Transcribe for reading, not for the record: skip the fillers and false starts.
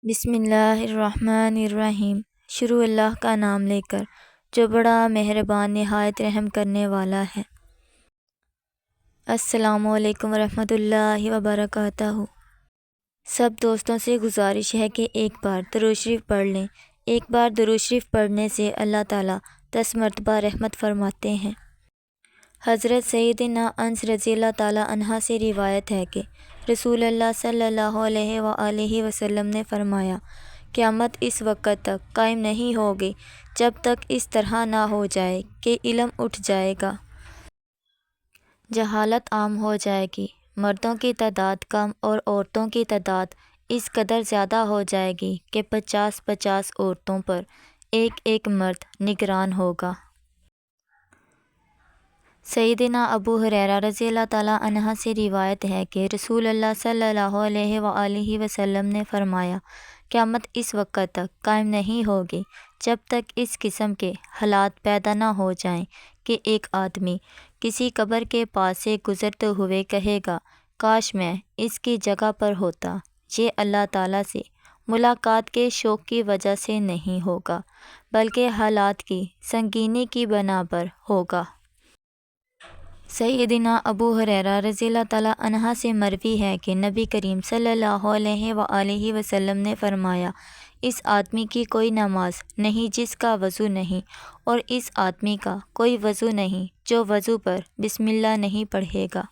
بسم اللہ الرحمن الرحیم۔ شروع اللہ کا نام لے کر جو بڑا مہربان نہایت رحم کرنے والا ہے۔ السلام علیکم ورحمۃ اللہ وبرکاتہ۔ سب دوستوں سے گزارش ہے کہ ایک بار درود شریف پڑھ لیں۔ ایک بار درود شریف پڑھنے سے اللہ تعالیٰ 10 مرتبہ رحمت فرماتے ہیں۔ حضرت سیدنا انس رضی اللہ تعالیٰ عنہ سے روایت ہے کہ رسول اللہ صلی اللہ علیہ وآلہ وسلم نے فرمایا، قیامت اس وقت تک قائم نہیں ہوگی جب تک اس طرح نہ ہو جائے کہ علم اٹھ جائے گا، جہالت عام ہو جائے گی، مردوں کی تعداد کم اور عورتوں کی تعداد اس قدر زیادہ ہو جائے گی کہ 50 عورتوں پر ایک مرد نگران ہوگا۔ سیدنا ابو ہریرہ رضی اللہ تعالیٰ عنہ سے روایت ہے کہ رسول اللہ صلی اللہ علیہ وآلہ وسلم نے فرمایا، قیامت اس وقت تک قائم نہیں ہوگی جب تک اس قسم کے حالات پیدا نہ ہو جائیں کہ ایک آدمی کسی قبر کے پاس سے گزرتے ہوئے کہے گا، کاش میں اس کی جگہ پر ہوتا۔ یہ اللہ تعالیٰ سے ملاقات کے شوق کی وجہ سے نہیں ہوگا بلکہ حالات کی سنگینی کی بنا پر ہوگا۔ سیدنا ابو ہریرہ رضی اللہ تعالیٰ عنہ سے مروی ہے کہ نبی کریم صلی اللہ علیہ وآلہ وسلم نے فرمایا، اس آدمی کی کوئی نماز نہیں جس کا وضو نہیں، اور اس آدمی کا کوئی وضو نہیں جو وضو پر بسم اللہ نہیں پڑھے گا۔